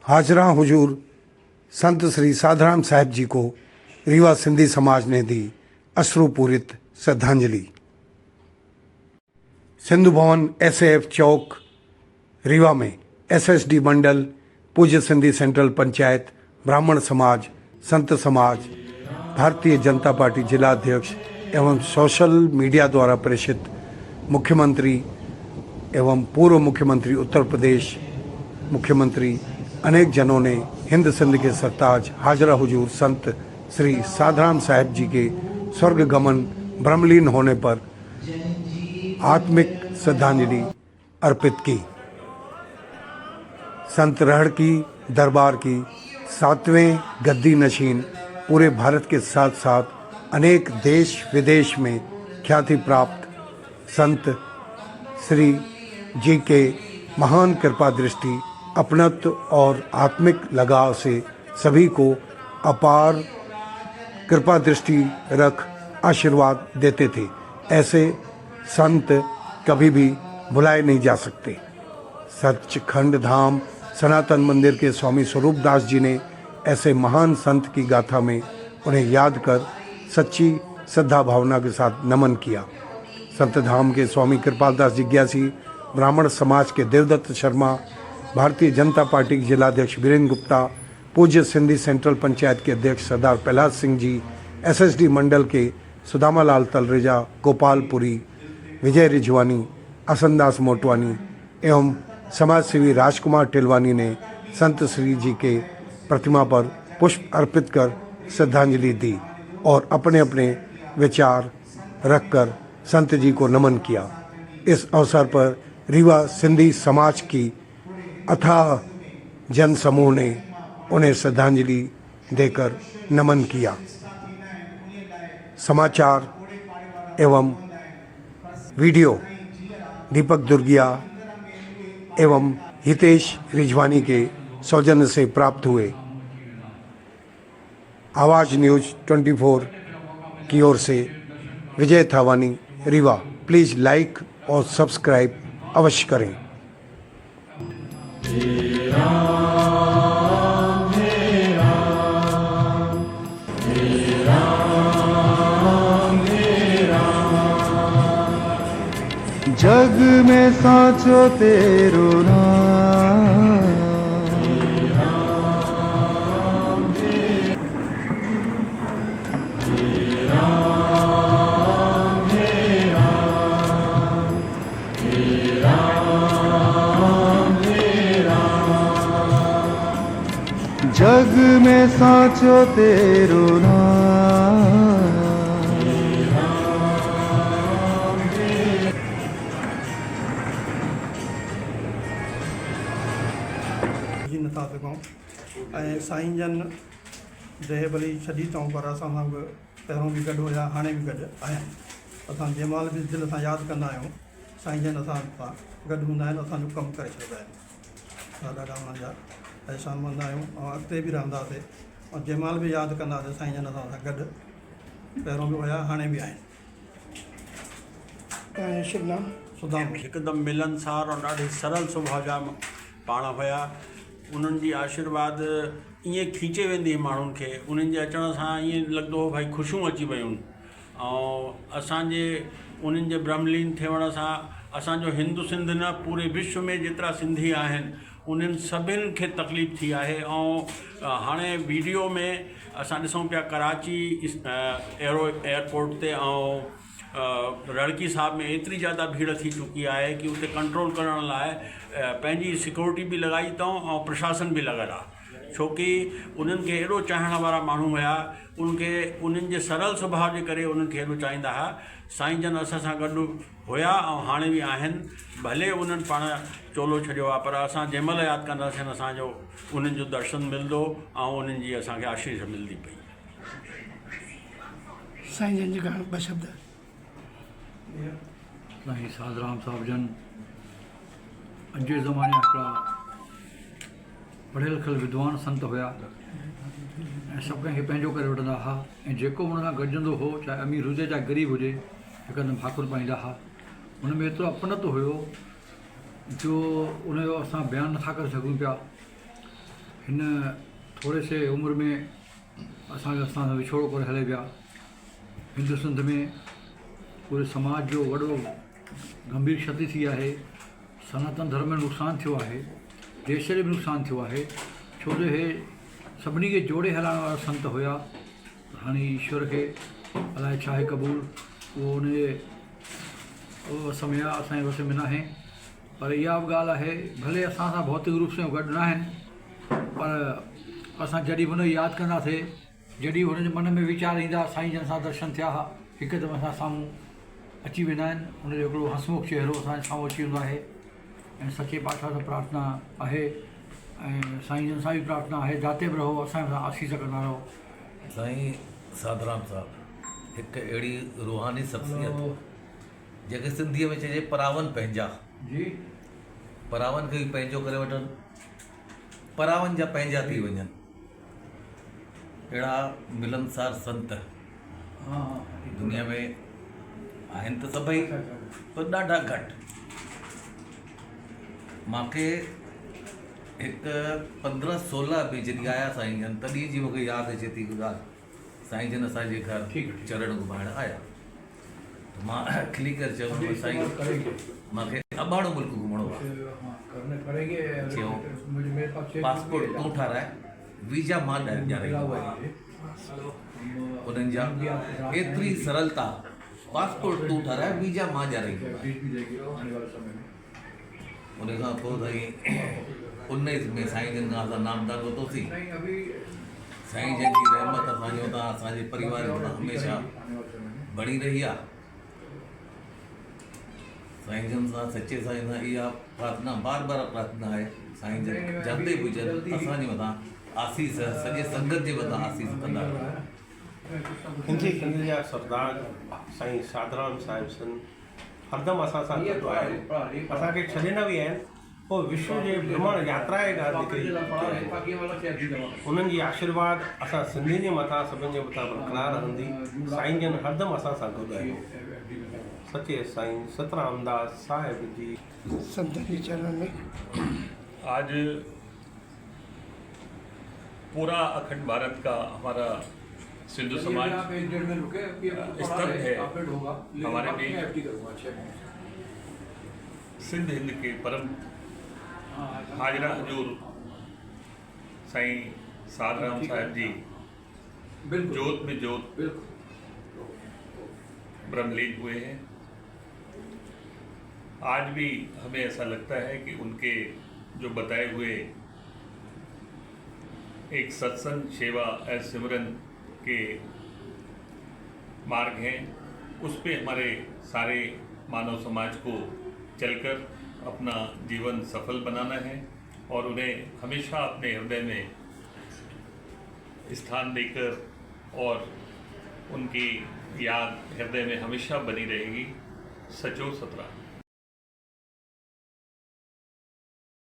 हाजरा हुजूर संत श्री साधाराम साहिब जी को रीवा सिंधी समाज ने दी अश्रुपूरित श्रद्धांजलि। सिंधु भवन एसएएफ चौक रीवा में एसएसडी मंडल, पूज्य सिंधी सेंट्रल पंचायत, ब्राह्मण समाज, संत समाज, भारतीय जनता पार्टी जिला अध्यक्ष एवं सोशल मीडिया द्वारा प्रेषित मुख्यमंत्री एवं पूर्व मुख्यमंत्री उत्तर प्रदेश मुख्यमंत्री अनेक जनों ने हिंद सिंध के सरताज हाजरा हुजूर संत श्री साधाराम साहिब जी के स्वर्ग गमन ब्रह्मलीन होने पर आत्मिक श्रद्धांजलि अर्पित की। संत रहड़ की दरबार की 7वें गद्दी नशीन पूरे भारत के साथ साथ अनेक देश विदेश में ख्याति प्राप्त संत श्री जी के महान कृपा दृष्टि, अपनत्व और आत्मिक लगाव से सभी को अपार कृपा दृष्टि रख आशीर्वाद देते थे। ऐसे संत कभी भी भुलाए नहीं जा सकते। सचखंड धाम सनातन मंदिर के स्वामी स्वरूप दास जी ने ऐसे महान संत की गाथा में उन्हें याद कर सच्ची श्रद्धा भावना के साथ नमन किया। संत धाम के स्वामी कृपाल दास जिज्ञासी, ब्राह्मण समाज के देवदत्त शर्मा, भारतीय जनता पार्टी के जिलाध्यक्ष वीरेंद्र गुप्ता, पूज्य सिंधी सेंट्रल पंचायत के अध्यक्ष सरदार प्रहलाद सिंह जी, एसएसडी मंडल के सुदामा लाल तलरेजा, गोपालपुरी, विजय रिजवानी, असनदास मोटवानी एवं समाज सेवी राजकुमार टिलवानी ने संत श्री जी के प्रतिमा पर पुष्प अर्पित कर श्रद्धांजलि दी और अपने अपने विचार रखकर संत जी को नमन किया। इस अवसर पर रीवा सिंधी समाज की अथाह जन समूह ने उन्हें श्रद्धांजलि देकर नमन किया। समाचार एवं वीडियो दीपक दुर्गिया एवं हितेश रिजवानी के सौजन्य से प्राप्त हुए। आवाज न्यूज 24 की ओर से विजय थावानी, रीवा। प्लीज़ लाइक और सब्सक्राइब अवश्य करें। जग में साचो तेरो नाम, जग में साचो तेरो नाम। नथा सघूं ऐं साईं जन जय भली छॾी अथऊं, पर असां सां बि पहिरों बि गॾु हुया, हाणे बि गॾु आहिनि। असां जंहिं महिल बि दिलि सां यादि कंदा आहियूं, साईं जन असां सां गॾु हूंदा आहिनि, असांजो कमु करे छॾींदा आहिनि। असां ॾाढा हुननि जा एहसान मंदा आहियूं ऐं अॻिते बि रहंदासीं। ऐं जंहिं महिल बि यादि कंदासीं साईं जन असां सां गॾु पहिरों बि हुया, हाणे बि आहिनि। शुभ नाम सुदाम। हिकदमि मिलनसार और ॾाढी सरल सुभाउ जा पाण हुया। उन्हनि जी आशीर्वाद ईअं खींचे वेंदी माण्हुनि खे। उन्हनि जे अचण सां ईअं लॻंदो हो भाई ख़ुशियूं अची वियूं। ऐं असांजे उन्हनि जे ब्रह्मलीन थियण सां असांजो हिंदू सिंध न पूरे विश्व में जेतिरा सिंधी आहिनि उन्हनि सभिनि खे तकलीफ़ थी आहे। ऐं हाणे वीडियो में असां ॾिसूं पिया कराची एयरपोर्ट ते ऐं रड़की साहब में एतिरी ज़्यादा भीड़ थी चुकी आहे कि उते कंट्रोल करण लाइ पंहिंजी सिक्योरिटी बि लॻाई अथऊं ऐं प्रशासन बि लॻल आहे। छोकी उन्हनि खे एॾो चाहण वारा माण्हू हुया, उन्हनि जे सरल सुभाउ जे करे उन्हनि खे एॾो चाहींदा हुआ। साईं जन असां सां गॾु हुया ऐं हाणे बि आहिनि। भले उन्हनि पाण चोलो छॾियो आहे, पर असां जंहिं महिल यादि कंदासीं असांजो उन्हनि जो दर्शन मिलंदो ऐं उन्हनि जी असांखे आशीष मिलंदी पई। साईं जन जी ॿ शब्द। साईं साधराम साहिब जन अॼु जे ज़माने हिकिड़ा पढ़ियल लिखियल विद्वान संत हुया ऐं सभु कंहिंखे पंहिंजो करे वठंदा हुआ। ऐं जेको हुन सां गॾिजंदो हो, चाहे अमीर हुजे चाहे ग़रीब हुजे, हिकदमि भाकुर पाईंदा हुआ। हुन में एतिरो अपनत्व हुयो जो उनजो असां बयानु नथा करे सघूं पिया। हिन थोरे से उमिरि में असांखे असां सां विछोड़ो करे हले पिया। हिंदु सिंध में पूरे समाज जो वॾो गंभीर क्षति थी आहे। सनातन धर्म में नुक़सानु थियो आहे, देश जो बि नुक़सानु थियो आहे, छो जो हे सभिनी खे जोड़े हलाइण वारा संत हुया। हाणे ईश्वर खे अलाए छा आहे क़बूल, उहो समय असांजे वस में न आहे। पर इहा बि ॻाल्हि आहे, भले असां सां भौतिक रूप सां गॾु न आहिनि, पर असां जॾहिं बि हुनखे यादि कंदासीं, जॾहिं हुनजे मन में वीचार ईंदा, साईं जन सां दर्शन थिया हा, हिकदमि असां साम्हूं अची वेंदा आहिनि। हुनजो हिकिड़ो हसमुख चहिरो असांजे साम्हूं अची वेंदो आहे। ऐं सचे पातशाह सां प्रार्थना आहे ऐं साईं जन सां बि प्रार्थना आहे, जाते बि रहो असां सां आसीस कंदा रहो। साईं साधराम साहब हिकु अहिड़ी रूहानी शख़्सियत जेके सिंधीअ में चइजे परावन पंहिंजा, जी परावन खे बि पंहिंजो करे वठनि, परावन जा पंहिंजा थी वञनि। अहिड़ा मिलनसार संत दुनिया में आहिनि त सभई, पर ॾाढा घटि। मूंखे हिकु 15-16 बि जॾहिं आया साईं जन, तॾहिं जी मूंखे यादि अचे थी हिकु ॻाल्हि। साईं जन असांजे घर चरण घुमाइण आया, त मां खिली करे चयो साईं मूंखे अबाणो मुल्क घुमणो आहे। चयो पासपोर्ट तूं ठाराए, वीजा मां ॾियाराईंदो आहियां। उन्हनि जा एतिरी सरलता, पासपोर्ट तूं ठाराए, वीजा मां ॾियाराईंदो आहियां। उन खां पोइ साईं 19 में साईं जन खां असां नामदान वरितोसीं। साईं जन जी रहमत असांजो त असांजे परिवार में हमेशह बणी रही आहे। साईं जन सां सचे साईं सां इहा प्रार्थना बार बार प्रार्थना आहे, साईं जन जल्दी पुजनि, असांजे मथां आसीस, सॼे संगत जे मथां आसीस कंदा रहो। हिंदी सिंध जा सरदार साईं साधराम साहिब सन हरदम असां सां गॾु आहिनि, असांखे छॾींदा बि आहिनि। पोइ विश्व जे भ्रमण यात्रा जे ॻाल्हि निकिरी, उन्हनि जी आशीर्वाद असां सिंधियुनि जे मथां सभिनि जे मथां बरक़रार रहंदी। साईं जन हरदम असां सां गॾु आहिनि। सचे साईं सतराम दास साहिब जी संत के चरण में आज पूरा अखंड भारत का हमारा सिंधु समाज स्तब्ध है। हमारे बीच सिंध हिंद के परम हाजरा हजूर साईं साधराम साहब जी जोत में जोत ब्रह्मलीन हुए हैं। आज भी हमें ऐसा लगता है कि उनके जो बताए हुए एक सत्संग, सेवा और सिमरन के मार्ग हैं, उस पे हमारे सारे मानव समाज को चलकर अपना जीवन सफल बनाना है और उन्हें हमेशा अपने हृदय में स्थान देकर और उनकी याद हृदय में हमेशा बनी रहेगी। सचो सतराम।